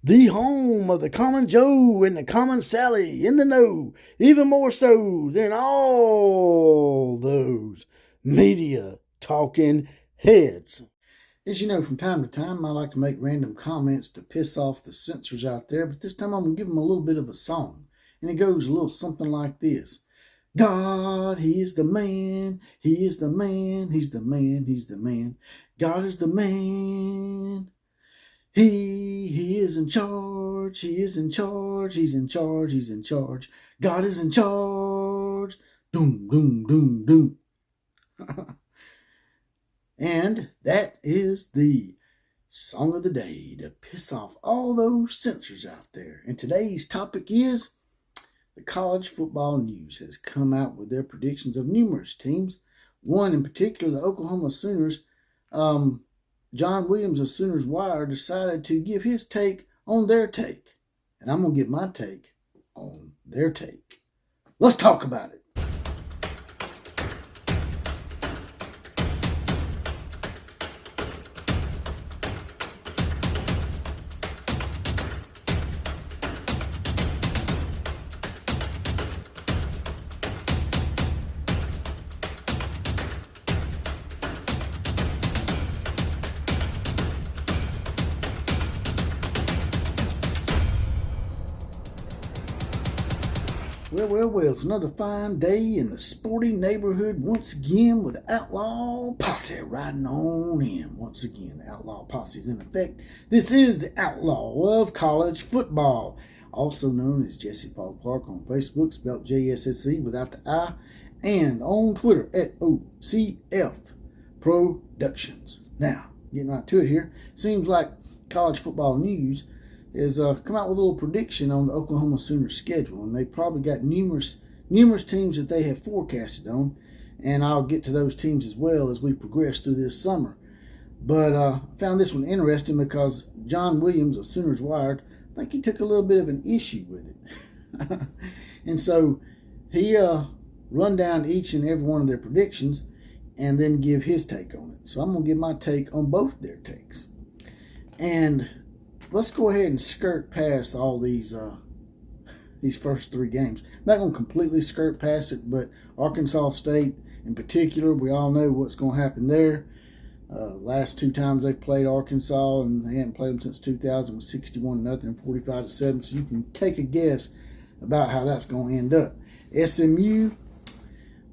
The home of the common Joe and the common Sally in the know, even more so than all those media talking heads. As you know, from time to time, I like to make random comments to piss off the censors out there, but this time I'm going to give them a little bit of a song. And it goes a little something like this. God, He is the man, He is the man, He's the man, He's the man. God is the man. He is in charge, He is in charge, He's in charge, He's in charge. God is in charge. Doom, doom, doom, doom. And that is the song of the day to piss off all those censors out there. And today's topic is the college football news has come out with their predictions of numerous teams. One in particular, the Oklahoma Sooners. John Williams of SoonerWires decided to give his take on their take. And I'm going to give my take on their take. Let's talk about it. Well, it's another fine day in the sporty neighborhood once again with the Outlaw Posse riding on in. Once again, the Outlaw Posse is in effect. This is the Outlaw of College Football, also known as Jesse Paul Clark on Facebook, spelled J-S-S-E without the I, and on Twitter at OCF Productions. Now, getting right to it here, seems like college football news is come out with a little prediction on the Oklahoma Sooners schedule, and they probably got numerous teams that they have forecasted on, and I'll get to those teams as well as we progress through this summer. But I found this one interesting because John Williams of SoonerWires, I think he took a little bit of an issue with it. And so he run down each and every one of their predictions and then give his take on it. So I'm going to give my take on both their takes. And let's go ahead and skirt past all these first three games. I'm not going to completely skirt past it, but Arkansas State in particular, we all know what's going to happen there. Last two times they've played Arkansas, and they hadn't played them since 2000, was 61-0 and 45-7. So you can take a guess about how that's going to end up. SMU,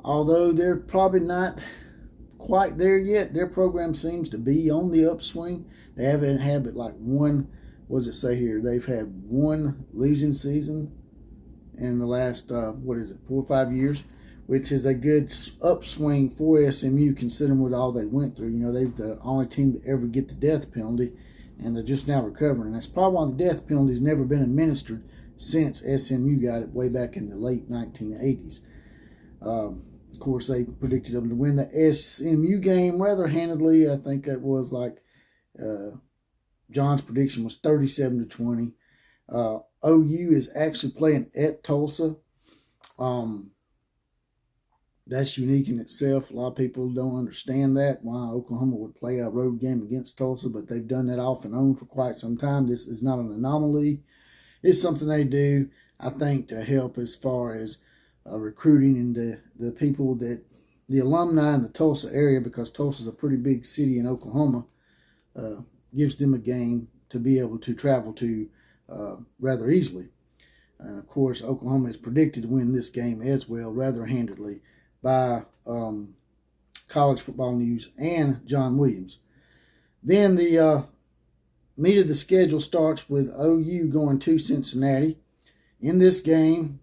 although they're probably not quite there yet, their program seems to be on the upswing. They haven't had but like one. What does it say here? They've had one losing season in the last, 4 or 5 years, which is a good upswing for SMU considering what all they went through. You know, they're the only team to ever get the death penalty, and they're just now recovering. That's probably why the death penalty has never been administered since SMU got it way back in the late 1980s. Of course, they predicted them to win the SMU game rather handedly. I think it was like John's prediction was 37-20. OU is actually playing at Tulsa. That's unique in itself. A lot of people don't understand that, why Oklahoma would play a road game against Tulsa, but they've done that off and on for quite some time. This is not an anomaly. It's something they do, I think, to help as far as recruiting and the people that, the alumni in the Tulsa area, because Tulsa is a pretty big city in Oklahoma, gives them a game to be able to travel to rather easily. And of course, Oklahoma is predicted to win this game as well, rather handedly, by College Football News and John Williams. Then the meat of the schedule starts with OU going to Cincinnati. In this game,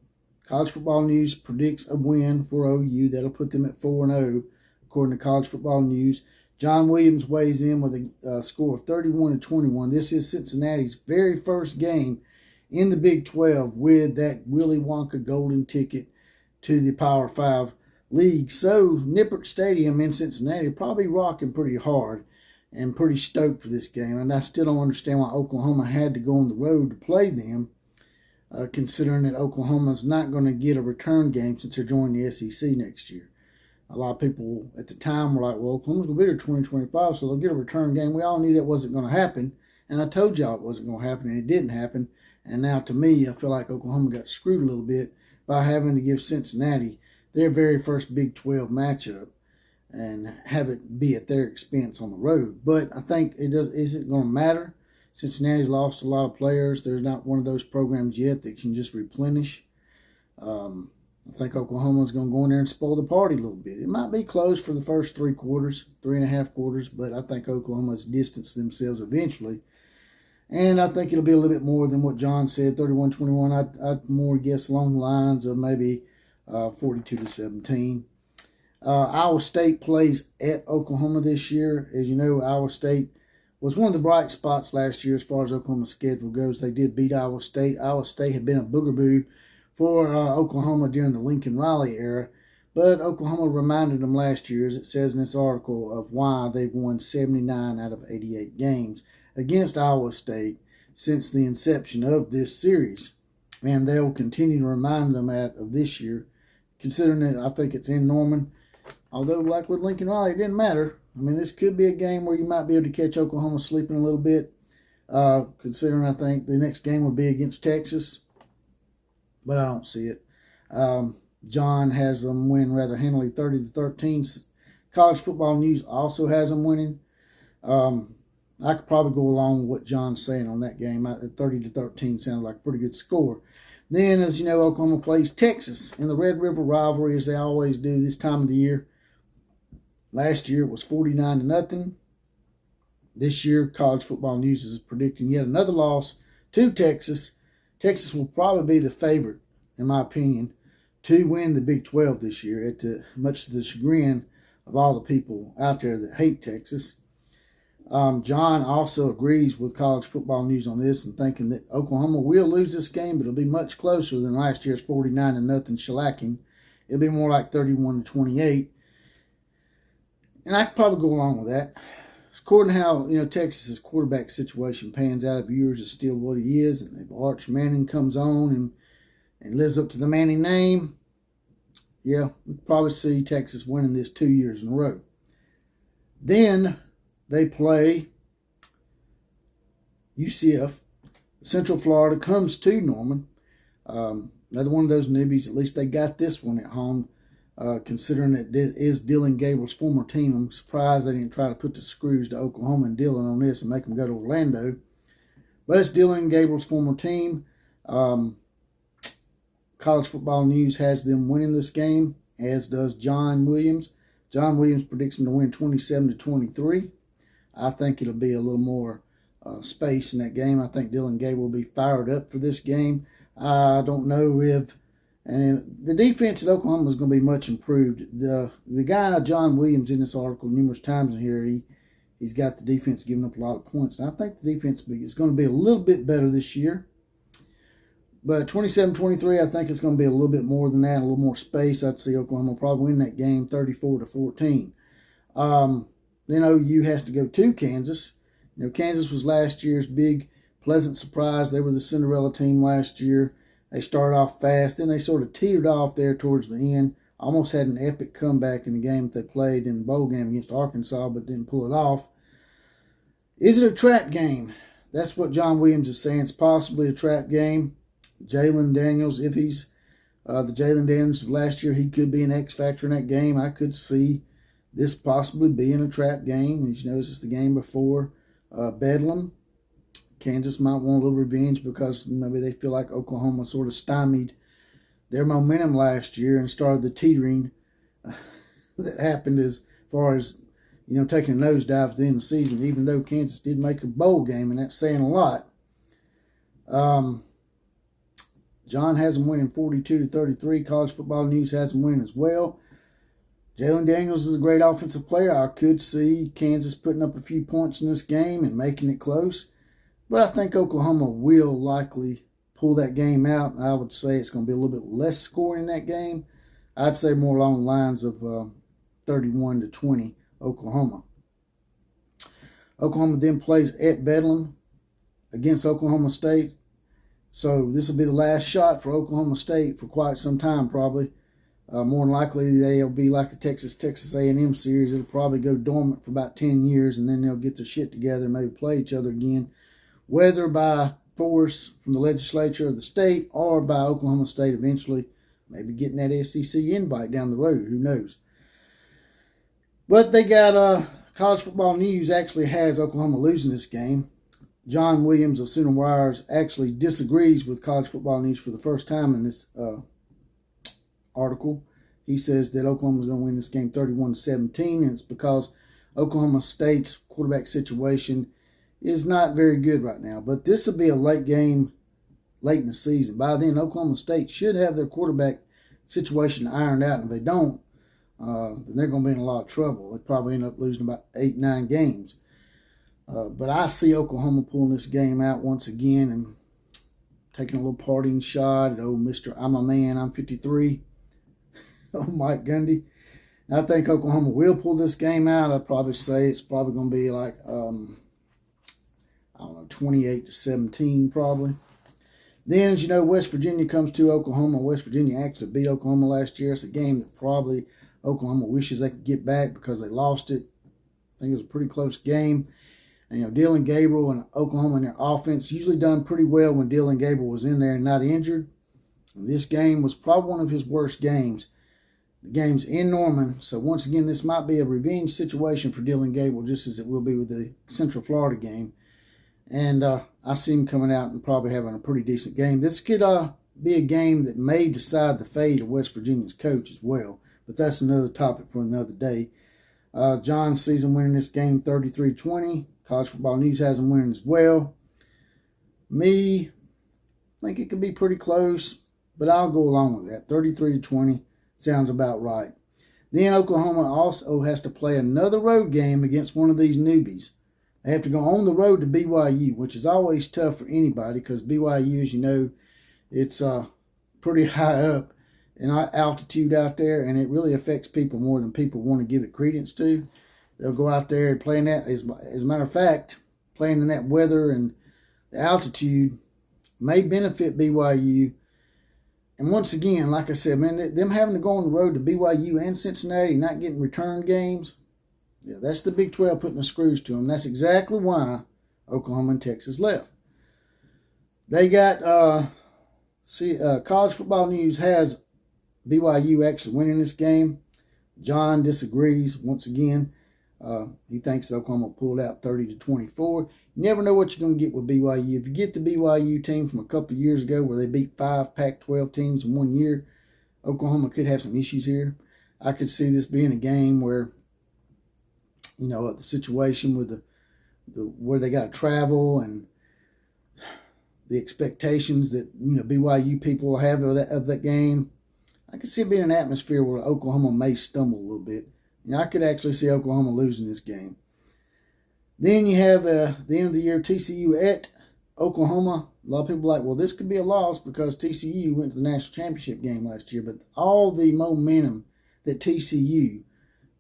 College Football News predicts a win for OU. That'll put them at 4-0, according to College Football News. John Williams weighs in with a score of 31-21. This is Cincinnati's very first game in the Big 12 with that Willy Wonka golden ticket to the Power 5 league. So Nippert Stadium in Cincinnati probably rocking pretty hard and pretty stoked for this game. And I still don't understand why Oklahoma had to go on the road to play them, considering that Oklahoma's not going to get a return game since they're joining the SEC next year. A lot of people at the time were like, well, Oklahoma's going to be there 2025, so they'll get a return game. We all knew that wasn't going to happen. And I told y'all it wasn't going to happen, and it didn't happen. And now, to me, I feel like Oklahoma got screwed a little bit by having to give Cincinnati their very first Big 12 matchup and have it be at their expense on the road. But I think it isn't going to matter. Cincinnati's lost a lot of players. There's not one of those programs yet that can just replenish. I think Oklahoma's going to go in there and spoil the party a little bit. It might be close for the first 3 quarters, 3.5 quarters, but I think Oklahoma's distanced themselves eventually. And I think it'll be a little bit more than what John said, 31-21. I'd more guess along the lines of maybe 42-17. Iowa State plays at Oklahoma this year. As you know, Iowa State was one of the bright spots last year as far as Oklahoma's schedule goes. They did beat Iowa State. Iowa State had been a boogaboo for Oklahoma during the Lincoln Riley era, but Oklahoma reminded them last year, as it says in this article, of why they've won 79 out of 88 games against Iowa State since the inception of this series. And they'll continue to remind them of this year, considering that I think it's in Norman. Although, like with Lincoln Riley, it didn't matter. I mean, this could be a game where you might be able to catch Oklahoma sleeping a little bit, considering I think the next game will be against Texas. But I don't see it. John has them win rather handily, 30-13. College Football News also has them winning. I could probably go along with what John's saying on that game. 30-13 sounds like a pretty good score. Then, as you know, Oklahoma plays Texas in the Red River rivalry, as they always do this time of the year. Last year it was 49-0. This year, College Football News is predicting yet another loss to Texas. Texas will probably be the favorite, in my opinion, to win the Big 12 this year, much to the chagrin of all the people out there that hate Texas. John also agrees with College Football News on this and thinking that Oklahoma will lose this game, but it'll be much closer than last year's 49-0 shellacking. It'll be more like 31-28. And I could probably go along with that. According to how Texas's quarterback situation pans out, if Ewers is still what he is, and if Arch Manning comes on and lives up to the Manning name, yeah, we'll probably see Texas winning this 2 years in a row. Then they play UCF. Central Florida comes to Norman. Another one of those newbies. At least they got this one at home. Considering that it is Dylan Gable's former team, I'm surprised they didn't try to put the screws to Oklahoma and Dylan on this and make them go to Orlando. But it's Dylan Gable's former team. College Football News has them winning this game, as does John Williams. John Williams predicts them to win 27-23. I think it'll be a little more space in that game. I think Dylan Gable will be fired up for this game. I don't know if... And the defense at Oklahoma is going to be much improved. The guy, John Williams, in this article numerous times in here, he's got the defense giving up a lot of points. And I think the defense is going to be a little bit better this year. But 27-23, I think it's going to be a little bit more than that, a little more space. I'd see Oklahoma probably win that game 34-14. OU has to go to Kansas. Kansas was last year's big, pleasant surprise. They were the Cinderella team last year. They started off fast, then they sort of teetered off there towards the end. Almost had an epic comeback in the game that they played in the bowl game against Arkansas, but didn't pull it off. Is it a trap game? That's what John Williams is saying. It's possibly a trap game. Jalen Daniels, if he's the Jalen Daniels of last year, he could be an X factor in that game. I could see this possibly being a trap game. As you know, this is the game before Bedlam. Kansas might want a little revenge because maybe they feel like Oklahoma sort of stymied their momentum last year and started the teetering that happened as far as, taking a nosedive at the end of the season, even though Kansas did make a bowl game, and that's saying a lot. John has them winning 42-33. College Football News has them winning as well. Jalen Daniels is a great offensive player. I could see Kansas putting up a few points in this game and making it close. But I think Oklahoma will likely pull that game out. I would say it's going to be a little bit less scoring in that game. I'd say more along the lines of 31-20 Oklahoma. Oklahoma then plays at Bedlam against Oklahoma State. So this will be the last shot for Oklahoma State for quite some time probably. More than likely they'll be like the Texas A&M series. It'll probably go dormant for about 10 years, and then they'll get their shit together and maybe play each other again whether by force from the legislature of the state or by Oklahoma State eventually, maybe getting that SEC invite down the road. Who knows? But they got College Football News actually has Oklahoma losing this game. John Williams of SoonerWires actually disagrees with College Football News for the first time in this article. He says that Oklahoma's going to win this game 31-17, and it's because Oklahoma State's quarterback situation is not very good right now. But this will be a late game, late in the season. By then, Oklahoma State should have their quarterback situation ironed out, and if they don't, then they're going to be in a lot of trouble. They'll probably end up losing about 8-9 games. But I see Oklahoma pulling this game out once again and taking a little partying shot at old Mr. I'm a Man, I'm 53. Oh, Mike Gundy. I think Oklahoma will pull this game out. I'd probably say it's probably going to be like, 28-17 probably. Then, as you know, West Virginia comes to Oklahoma. West Virginia actually beat Oklahoma last year. It's a game that probably Oklahoma wishes they could get back because they lost it. I think it was a pretty close game. And, Dylan Gabriel and Oklahoma in their offense usually done pretty well when Dylan Gabriel was in there and not injured. And this game was probably one of his worst games. The game's in Norman, so once again, this might be a revenge situation for Dylan Gabriel, just as it will be with the Central Florida game. And I see him coming out and probably having a pretty decent game. This could be a game that may decide the fate of West Virginia's coach as well, but that's another topic for another day. John sees him winning this game 33-20. College Football News has him winning as well. Me, I think it could be pretty close, but I'll go along with that. 33-20 sounds about right. Then Oklahoma also has to play another road game against one of these newbies. They have to go on the road to BYU, which is always tough for anybody because BYU, as you know, it's pretty high up in altitude out there, and it really affects people more than people want to give it credence to. They'll go out there and play in that. As a matter of fact, playing in that weather and the altitude may benefit BYU. And once again, like I said, man, them having to go on the road to BYU and Cincinnati and not getting return games, yeah, that's the Big 12 putting the screws to them. That's exactly why Oklahoma and Texas left. They got, College Football News has BYU actually winning this game. John disagrees once again. He thinks Oklahoma pulled out 30-24. You never know what you're going to get with BYU. If you get the BYU team from a couple of years ago where they beat 5 Pac-12 teams in 1 year, Oklahoma could have some issues here. I could see this being a game where, the situation with the where they got to travel and the expectations that BYU people will have of that game. I could see it being an atmosphere where Oklahoma may stumble a little bit. I could actually see Oklahoma losing this game. Then you have the end of the year TCU at Oklahoma. A lot of people are like, well, this could be a loss because TCU went to the national championship game last year. But all the momentum that TCU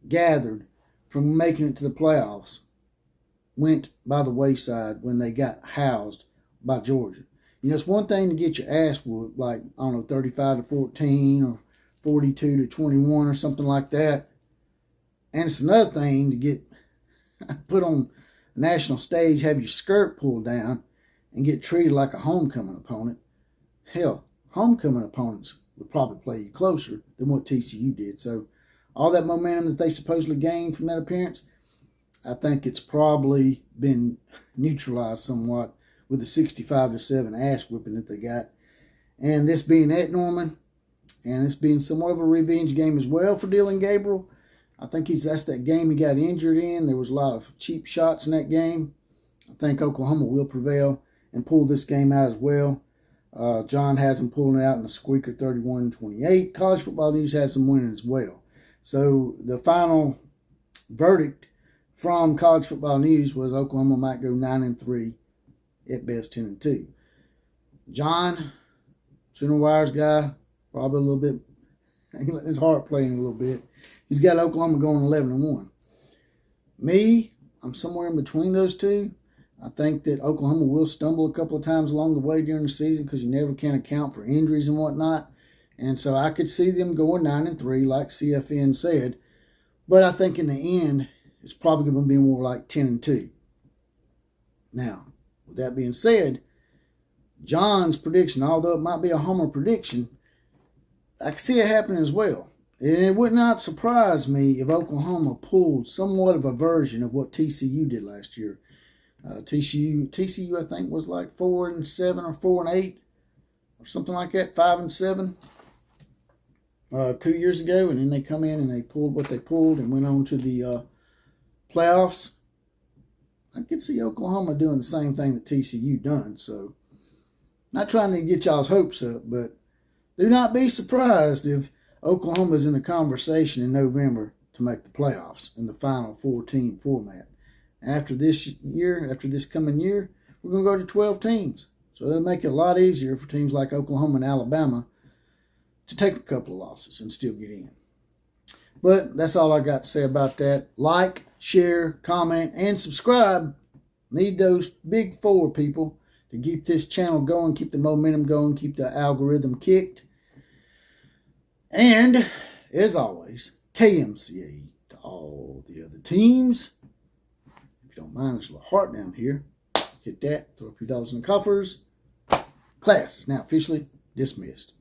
gathered from making it to the playoffs went by the wayside when they got housed by Georgia. It's one thing to get your ass whooped, like, 35-14 or 42-21 or something like that. And it's another thing to get put on a national stage, have your skirt pulled down, and get treated like a homecoming opponent. Hell, homecoming opponents would probably play you closer than what TCU did. So all that momentum that they supposedly gained from that appearance, I think it's probably been neutralized somewhat with the 65-7 ass whipping that they got. And this being at Norman, and this being somewhat of a revenge game as well for Dylan Gabriel, I think that's that game he got injured in. There was a lot of cheap shots in that game. I think Oklahoma will prevail and pull this game out as well. John has them pulling it out in a squeaker 31-28. College Football News has them winning as well. So the final verdict from College Football News was Oklahoma might go 9-3, at best 10-2. John, SoonerWires guy, probably a little bit, his heart playing a little bit. He's got Oklahoma going 11-1. Me, I'm somewhere in between those two. I think that Oklahoma will stumble a couple of times along the way during the season because you never can account for injuries and whatnot. And so I could see them going 9-3, like CFN said. But I think in the end, it's probably going to be more like 10-2. Now, With that being said, John's prediction, although it might be a homer prediction, I can see it happening as well. And it would not surprise me if Oklahoma pulled somewhat of a version of what TCU did last year. TCU, I think, was like 4-7 or 4-8 or something like that, 5-7 2 years ago, and then they come in and they pulled what they pulled and went on to the playoffs. I could see Oklahoma doing the same thing that TCU done. So, not trying to get y'all's hopes up, but do not be surprised if Oklahoma's in the conversation in November to make the playoffs in the final 4-team format. After this coming year, we're going to go to 12 teams. So it'll make it a lot easier for teams like Oklahoma and Alabama to take a couple of losses and still get in. But that's all I got to say about that. Like, share, comment, and subscribe. Need those big 4 people to keep this channel going, keep the momentum going, keep the algorithm kicked. And, as always, KMCA to all the other teams. If you don't mind, there's a little heart down here. Hit that, throw a few dollars in the coffers. Class is now officially dismissed.